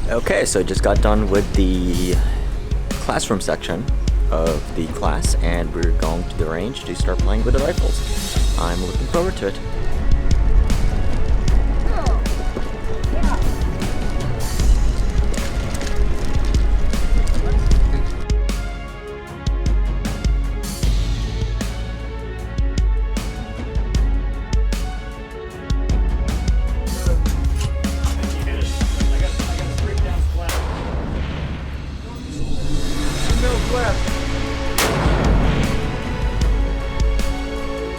Okay, so I just got done with the classroom section of the class, and we're going to the range to start playing with the rifles. I'm looking forward to it.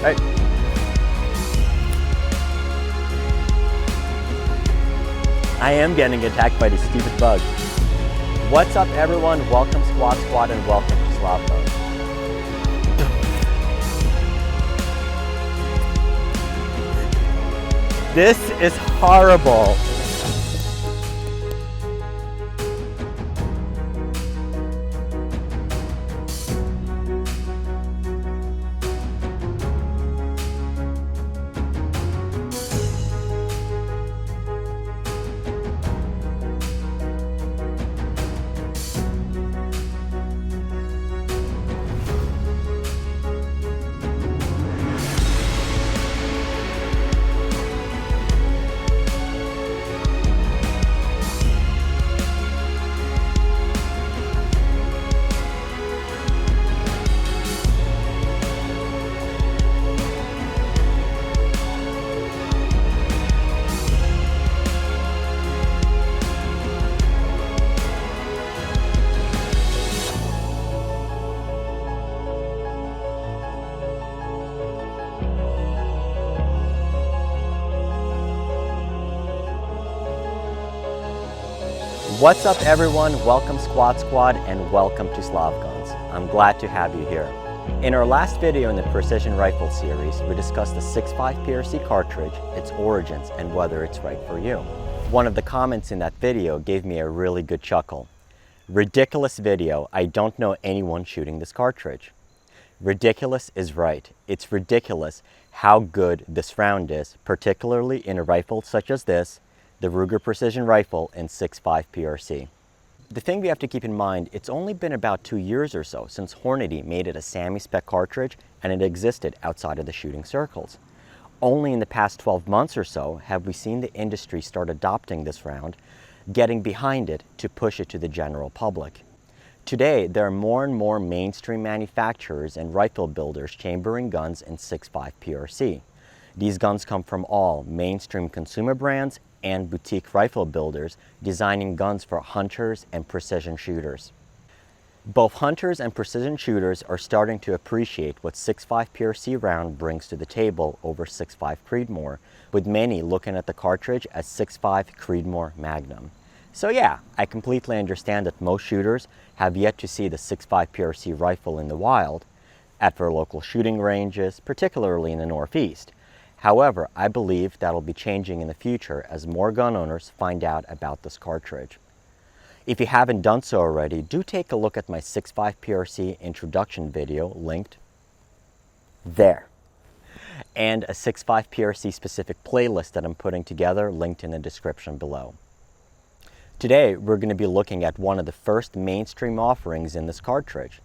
Hey. I am getting attacked by this stupid bug. What's up, everyone? Welcome Squad and welcome to Slavko. This is horrible. What's up, everyone? Welcome Squad and welcome to Slavguns. I'm glad to have you here. In our last video in the Precision Rifle series, we discussed the 6.5 PRC cartridge, its origins, and whether it's right for you. One of the comments in that video gave me a really good chuckle. Ridiculous video, I don't know anyone shooting this cartridge. Ridiculous is right. It's ridiculous how good this round is, particularly in a rifle such as this, the Ruger Precision Rifle in 6.5 PRC. The thing we have to keep in mind, it's only been about 2 years or so since Hornady made it a semi-spec cartridge and it existed outside of the shooting circles. Only in the past 12 months or so have we seen the industry start adopting this round, getting behind it to push it to the general public. Today, there are more and more mainstream manufacturers and rifle builders chambering guns in 6.5 PRC. These guns come from all mainstream consumer brands and boutique rifle builders designing guns for hunters and precision shooters. Both hunters and precision shooters are starting to appreciate what 6.5 PRC round brings to the table over 6.5 Creedmoor, with many looking at the cartridge as 6.5 Creedmoor Magnum. So yeah, I completely understand that most shooters have yet to see the 6.5 PRC rifle in the wild at their local shooting ranges, particularly in the Northeast. However, I believe that'll be changing in the future as more gun owners find out about this cartridge. If you haven't done so already, do take a look at my 6.5 PRC introduction video linked there, and a 6.5 PRC specific playlist that I'm putting together linked in the description below. Today, we're going to be looking at one of the first mainstream offerings in this cartridge.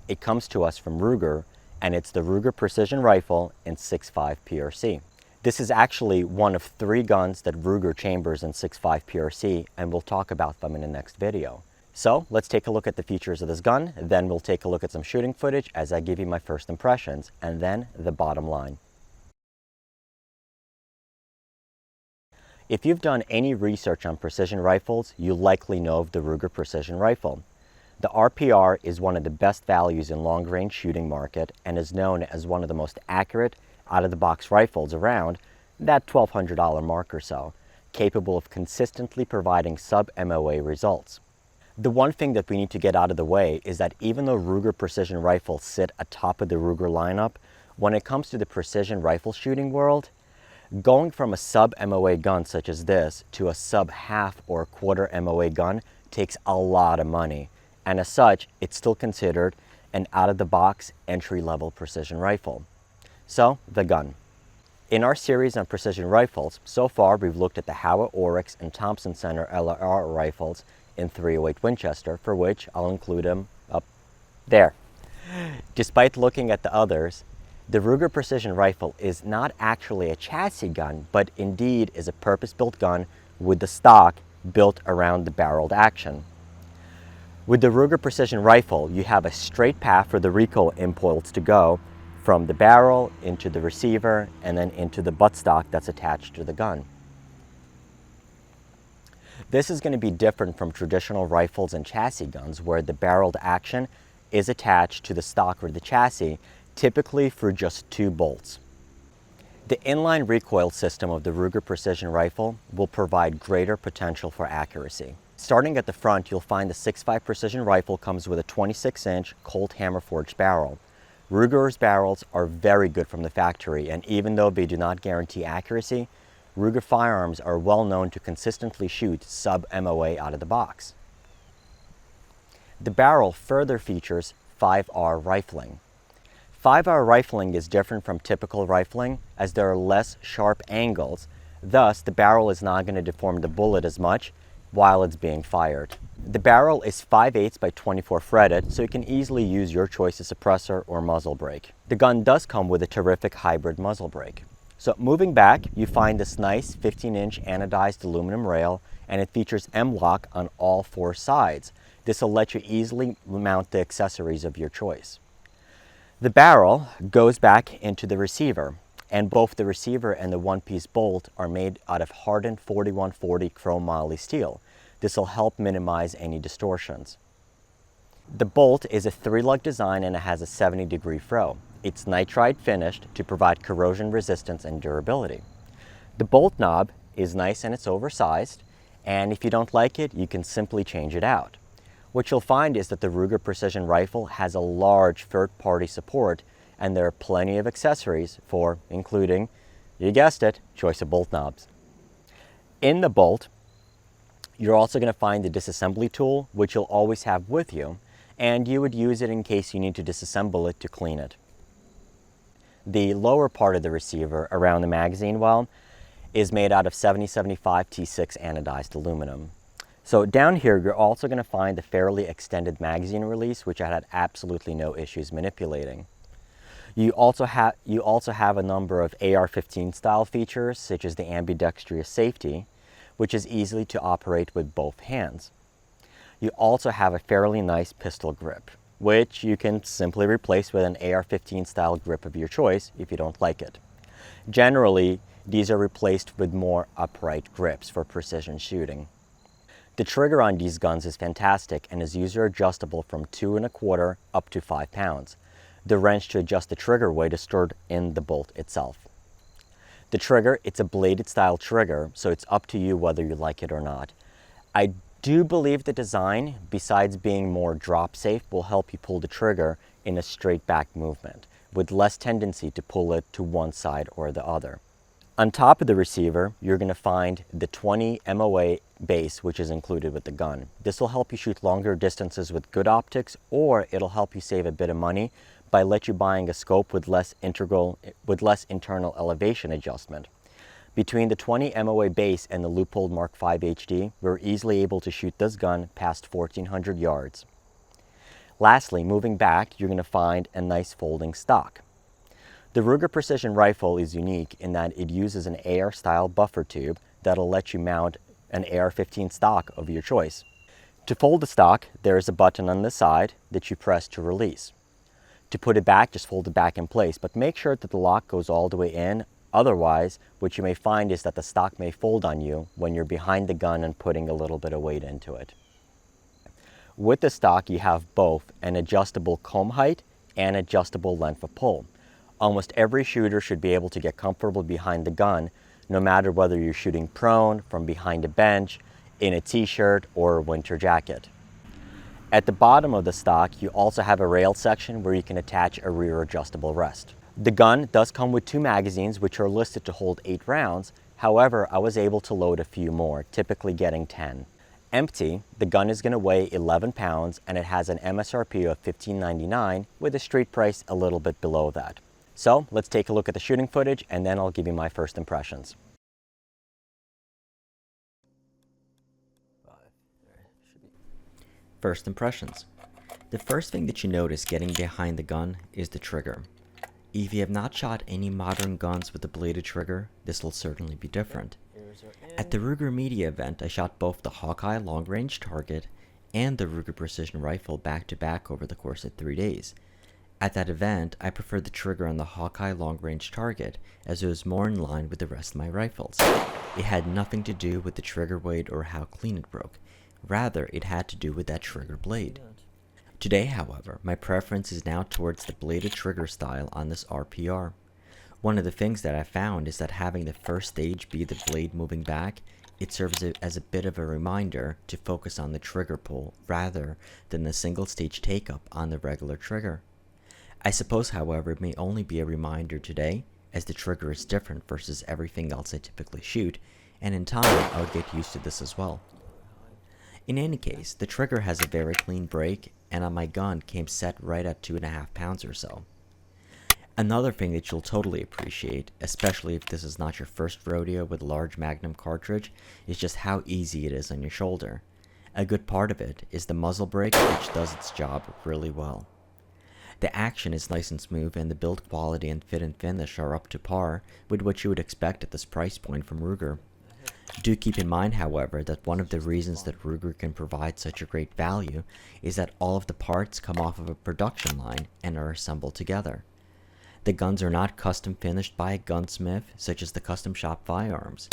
It comes to us from Ruger, and it's the Ruger Precision Rifle in 6.5 PRC. This is actually one of 3 guns that Ruger chambers in 6.5 PRC, and we'll talk about them in the next video. So let's take a look at the features of this gun, then we'll take a look at some shooting footage as I give you my first impressions, and then the bottom line. If you've done any research on precision rifles, you likely know of the Ruger Precision Rifle. The RPR is one of the best values in long-range shooting market and is known as one of the most accurate out-of-the-box rifles around, that $1,200 mark or so, capable of consistently providing Sub-MOA results. The one thing that we need to get out of the way is that even though Ruger Precision Rifles sit atop of the Ruger lineup, when it comes to the precision rifle shooting world, going from a Sub-MOA gun such as this to a sub-half or quarter MOA gun takes a lot of money. And as such, it's still considered an out-of-the-box entry-level precision rifle. So, the gun. In our series on precision rifles, so far we've looked at the Howa Oryx and Thompson Center LRR rifles in .308 Winchester, for which I'll include them up there. Despite looking at the others, the Ruger Precision Rifle is not actually a chassis gun, but indeed is a purpose-built gun with the stock built around the barreled action. With the Ruger Precision Rifle, you have a straight path for the recoil impulse to go from the barrel into the receiver and then into the buttstock that's attached to the gun. This is going to be different from traditional rifles and chassis guns where the barreled action is attached to the stock or the chassis, typically through just 2 bolts. The inline recoil system of the Ruger Precision Rifle will provide greater potential for accuracy. Starting at the front, you'll find the 6.5 Precision Rifle comes with a 26-inch Colt hammer forged barrel. Ruger's barrels are very good from the factory, and even though they do not guarantee accuracy, Ruger firearms are well known to consistently shoot sub-MOA out of the box. The barrel further features 5R rifling. 5R rifling is different from typical rifling as there are less sharp angles, thus the barrel is not going to deform the bullet as much while it's being fired. The barrel is 5/8 by 24 threaded, so you can easily use your choice of suppressor or muzzle brake. The gun does come with a terrific hybrid muzzle brake. So moving back, you find this nice 15-inch anodized aluminum rail, and it features M-LOK on all 4 sides. This will let you easily mount the accessories of your choice. The barrel goes back into the receiver, and both the receiver and the one-piece bolt are made out of hardened 4140 chrome moly steel. This will help minimize any distortions. The bolt is a 3-lug design and it has a 70-degree throw. It's nitride finished to provide corrosion resistance and durability. The bolt knob is nice and it's oversized, and if you don't like it, you can simply change it out. What you'll find is that the Ruger Precision Rifle has a large third-party support, and there are plenty of accessories for, including, you guessed it, choice of bolt knobs. In the bolt, you're also going to find the disassembly tool, which you'll always have with you, and you would use it in case you need to disassemble it to clean it. The lower part of the receiver, around the magazine well, is made out of 7075 T6 anodized aluminum. So down here, you're also going to find the fairly extended magazine release, which I had absolutely no issues manipulating. You also have a number of AR-15 style features, such as the ambidextrous safety, which is easy to operate with both hands. You also have a fairly nice pistol grip, which you can simply replace with an AR-15 style grip of your choice if you don't like it. Generally, these are replaced with more upright grips for precision shooting. The trigger on these guns is fantastic and is user adjustable from 2¼ up to 5 pounds. The wrench to adjust the trigger weight is stored in the bolt itself. The trigger, it's a bladed style trigger, so it's up to you whether you like it or not. I do believe the design, besides being more drop safe, will help you pull the trigger in a straight back movement, with less tendency to pull it to one side or the other. On top of the receiver, you're going to find the 20 MOA base, which is included with the gun. This will help you shoot longer distances with good optics, or it'll help you save a bit of money by let you buying a scope with less internal elevation adjustment. Between the 20 MOA base and the Leupold Mark V HD, we're easily able to shoot this gun past 1400 yards. Lastly, moving back, you're going to find a nice folding stock. The Ruger Precision Rifle is unique in that it uses an AR-style buffer tube that'll let you mount an AR-15 stock of your choice. To fold the stock, there is a button on the side that you press to release. To put it back, just fold it back in place, but make sure that the lock goes all the way in. Otherwise, what you may find is that the stock may fold on you when you're behind the gun and putting a little bit of weight into it. With the stock, you have both an adjustable comb height and adjustable length of pull. Almost every shooter should be able to get comfortable behind the gun, no matter whether you're shooting prone, from behind a bench, in a t-shirt, or a winter jacket. At the bottom of the stock, you also have a rail section where you can attach a rear adjustable rest. The gun does come with 2 magazines, which are listed to hold 8 rounds. However, I was able to load a few more, typically getting 10. Empty, the gun is going to weigh 11 pounds and it has an MSRP of $15.99 with a street price a little bit below that. So let's take a look at the shooting footage and then I'll give you my first impressions. First impressions. The first thing that you notice getting behind the gun is the trigger. If you have not shot any modern guns with a bladed trigger, this will certainly be different. At the Ruger Media event, I shot both the Hawkeye long-range target and the Ruger Precision Rifle back-to-back over the course of 3 days. At that event, I preferred the trigger on the Hawkeye long-range target as it was more in line with the rest of my rifles. It had nothing to do with the trigger weight or how clean it broke. Rather, it had to do with that trigger blade. Today, however, my preference is now towards the bladed trigger style on this RPR. One of the things that I found is that having the first stage be the blade moving back, it serves as a bit of a reminder to focus on the trigger pull rather than the single stage take-up on the regular trigger. I suppose, however, it may only be a reminder today, as the trigger is different versus everything else I typically shoot, and in time I'll get used to this as well. In any case, the trigger has a very clean break, and on my gun came set right at 2.5 pounds or so. Another thing that you'll totally appreciate, especially if this is not your first rodeo with a large Magnum cartridge, is just how easy it is on your shoulder. A good part of it is the muzzle brake, which does its job really well. The action is nice and smooth, and the build quality and fit and finish are up to par with what you would expect at this price point from Ruger. Do keep in mind, however, that one of the reasons that Ruger can provide such a great value is that all of the parts come off of a production line and are assembled together. The guns are not custom finished by a gunsmith, such as the custom shop firearms.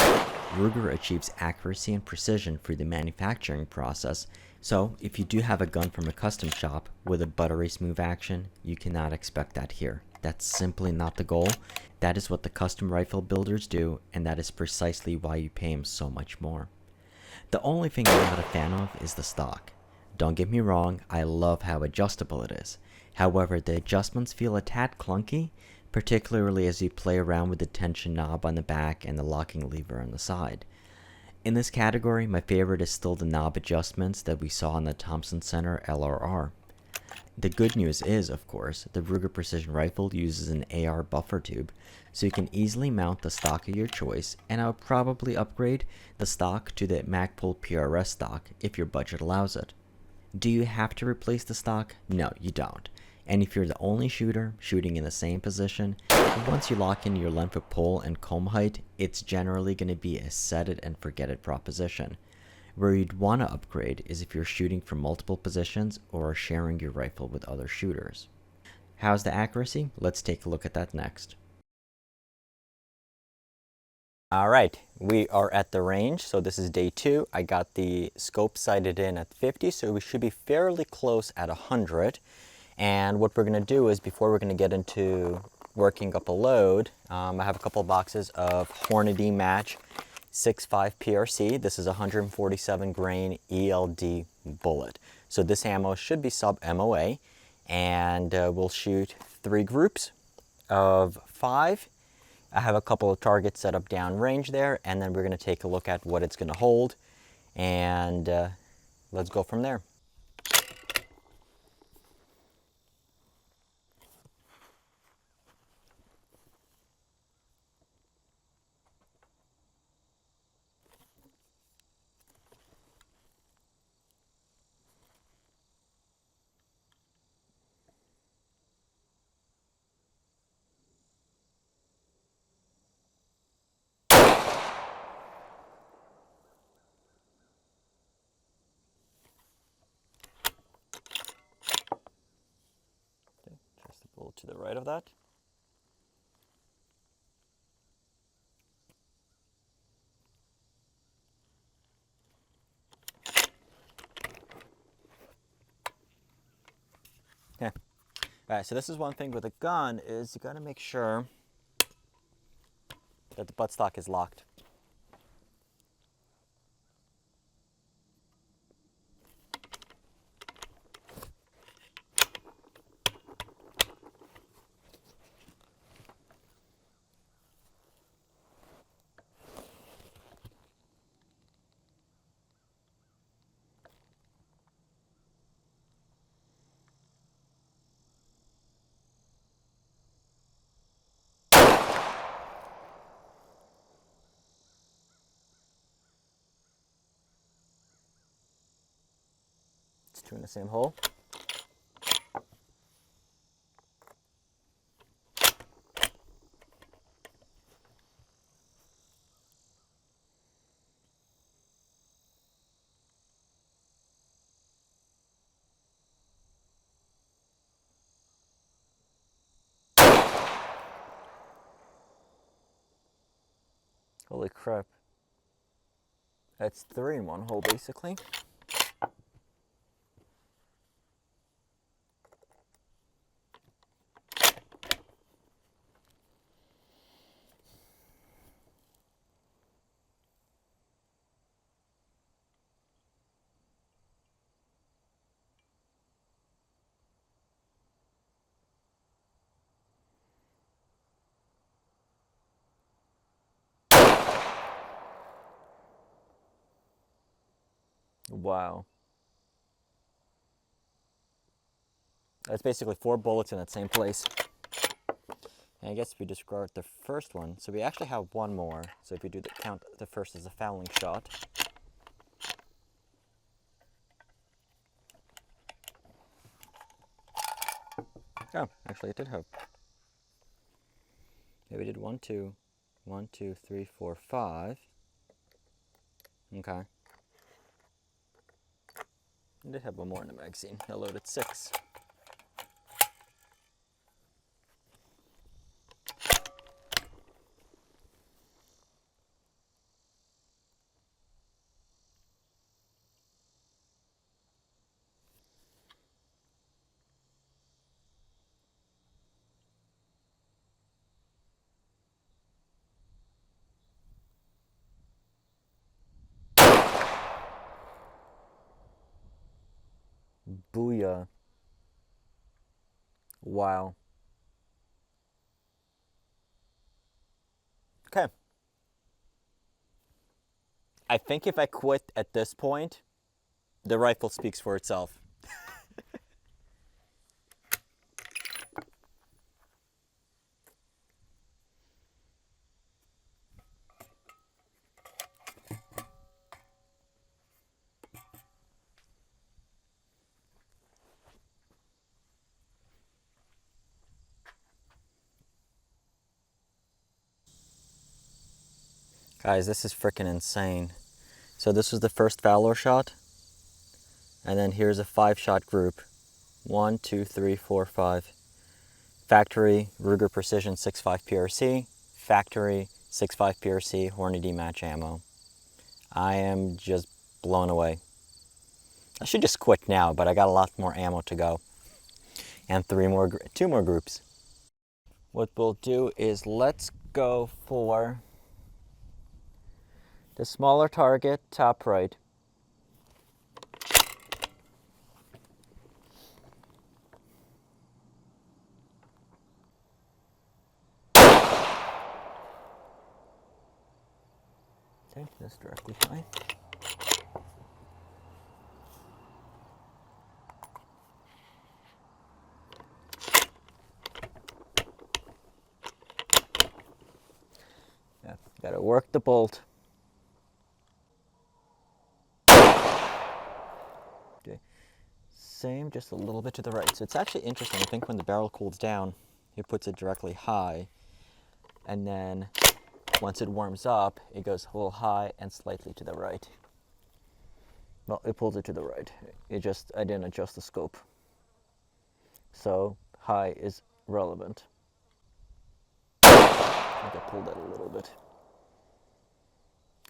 Ruger achieves accuracy and precision through the manufacturing process, so if you do have a gun from a custom shop with a buttery smooth action, you cannot expect that here. That's simply not the goal. That is what the custom rifle builders do, and that is precisely why you pay them so much more. The only thing I'm not a fan of is the stock. Don't get me wrong, I love how adjustable it is. However, the adjustments feel a tad clunky, particularly as you play around with the tension knob on the back and the locking lever on the side. In this category, my favorite is still the knob adjustments that we saw on the Thompson Center LRR. The good news is, of course, the Ruger Precision Rifle uses an AR buffer tube, so you can easily mount the stock of your choice, and I would probably upgrade the stock to the Magpul PRS stock if your budget allows it. Do you have to replace the stock? No, you don't. And if you're the only shooter shooting in the same position, once you lock in your length of pull and comb height, it's generally going to be a set it and forget it proposition. Where you'd want to upgrade is if you're shooting from multiple positions or are sharing your rifle with other shooters. How's the accuracy? Let's take a look at that next. Alright, we are at the range, so this is day 2. I got the scope sighted in at 50, so we should be fairly close at 100. And what we're going to do is, before we're going to get into working up a load, I have a couple of boxes of Hornady match 6.5 PRC. This is a 147 grain ELD bullet. So this ammo should be Sub-MOA, and we'll shoot 3 groups of 5. I have a couple of targets set up downrange there, and then we're going to take a look at what it's going to hold, and let's go from there. Just a little to the right of that. Okay. Alright, so this is one thing with a gun, is you got to make sure that the buttstock is locked. two in the same hole. Holy crap. That's 3 in one hole, basically. Wow. That's basically 4 bullets in that same place. And I guess we discard the first one. So we actually have one more. So if you do the count, the first is a fouling shot. Oh, actually it did have. Yeah, we did 1, 2, 1, 2, 3, 4, 5. Okay. I did have one more in the magazine. I loaded 6. Booyah. Wow. Okay. I think if I quit at this point, the rifle speaks for itself. Guys, this is freaking insane. So this was the first Fowler shot. And then here's a 5-shot group. 1, 2, 3, 4, 5. Factory Ruger Precision 6.5 PRC. Factory 6.5 PRC Hornady match ammo. I am just blown away. I should just quit now, but I got a lot more ammo to go. And 2 more groups. What we'll do is let's go for the smaller target, top right. Okay, that's directly fine. Yeah, gotta work the bolt. Okay, same, just a little bit to the right. So it's actually interesting. I think when the barrel cools down, it puts it directly high, and then once it warms up, it goes a little high and slightly to the right. Well, it pulls it to the right. I didn't adjust the scope. So high is relevant. I think I pulled that a little bit.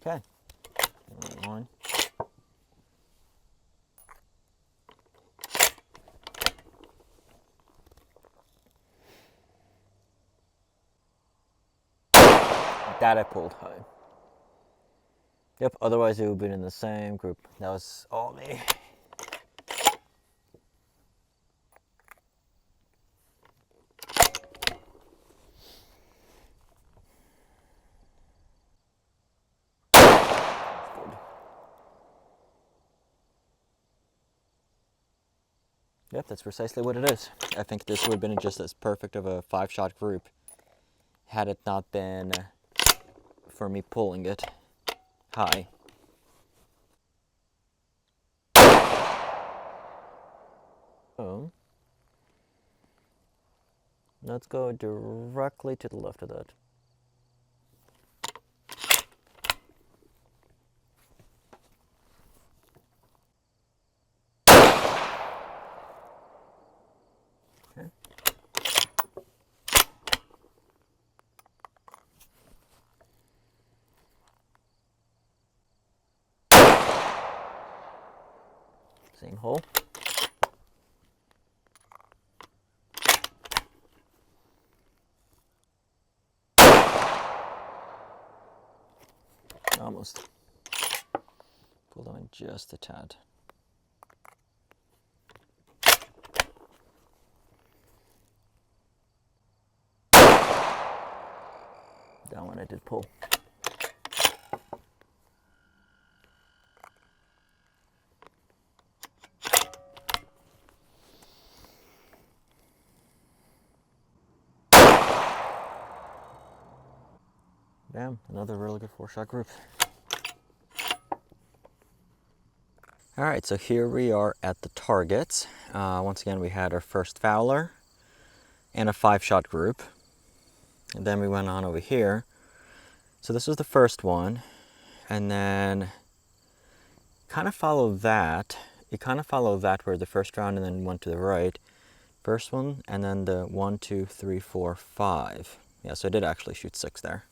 Okay. One. That I pulled high. Yep, otherwise it would have been in the same group. That was all me. Yep, that's precisely what it is. I think this would have been just as perfect of a 5-shot group had it not been for me pulling it high. So let's go directly to the left of that. Okay. Same hole. Almost. Pull down just a tad. That one I did pull. Bam, another really good 4-shot group. All right, so here we are at the targets. Once again, we had our first Fowler and a 5-shot group. And then we went on over here. So this was the first one. And then kind of followed that. It kind of followed that where the first round and then went to the right. First one, and then the 1, 2, 3, 4, 5. Yeah, so I did actually shoot 6 there.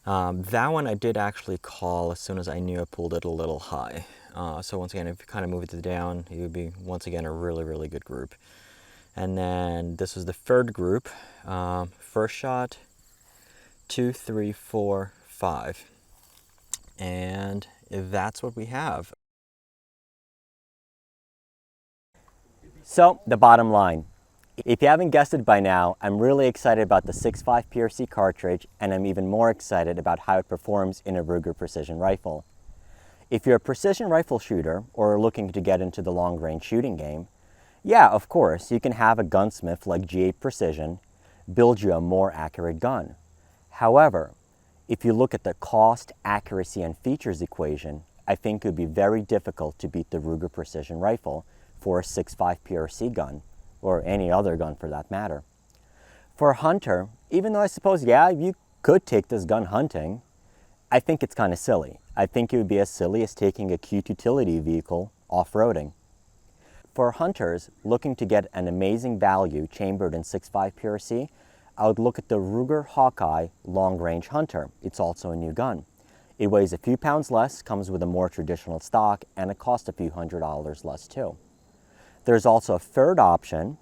That one I did actually call as soon as I knew I pulled it a little high. So once again, if you kind of move it down, it would be once again a really, really good group. And then this was the third group. First shot, 2, 3, 4, 5. And that's what we have. So the bottom line. If you haven't guessed it by now, I'm really excited about the 6.5 PRC cartridge, and I'm even more excited about how it performs in a Ruger precision rifle. If you're a precision rifle shooter or are looking to get into the long-range shooting game, yeah, of course, you can have a gunsmith like G8 Precision build you a more accurate gun. However, if you look at the cost, accuracy, and features equation, I think it would be very difficult to beat the Ruger precision rifle for a 6.5 PRC gun, or any other gun for that matter. For a hunter, even though I suppose, yeah, you could take this gun hunting, I think it's kind of silly. I think it would be as silly as taking a cute utility vehicle off-roading. For hunters looking to get an amazing value chambered in 6.5 PRC, I would look at the Ruger Hawkeye Long Range Hunter. It's also a new gun. It weighs a few pounds less, comes with a more traditional stock, and it costs a few $100s less too. There's also a third option,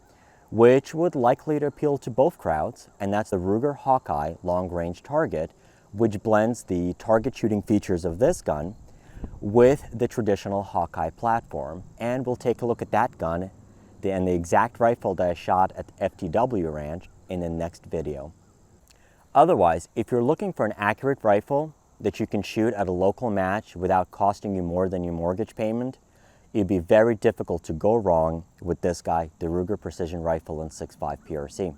which would likely to appeal to both crowds, and that's the Ruger Hawkeye Long Range Target, which blends the target shooting features of this gun with the traditional Hawkeye platform. And we'll take a look at that gun and the exact rifle that I shot at the FTW Ranch in the next video. Otherwise, if you're looking for an accurate rifle that you can shoot at a local match without costing you more than your mortgage payment, it'd be very difficult to go wrong with this guy, the Ruger Precision Rifle in 6.5 PRC.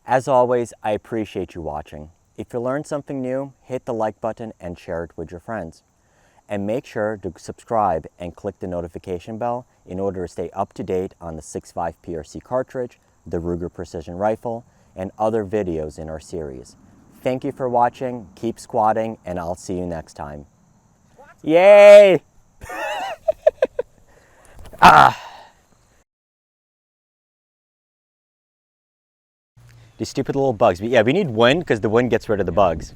As always, I appreciate you watching. If you learned something new, hit the like button and share it with your friends. And make sure to subscribe and click the notification bell in order to stay up to date on the 6.5 PRC cartridge, the Ruger Precision Rifle, and other videos in our series. Thank you for watching, keep squatting, and I'll see you next time. Yay! These stupid little bugs. Yeah, we need wind because the wind gets rid of the bugs.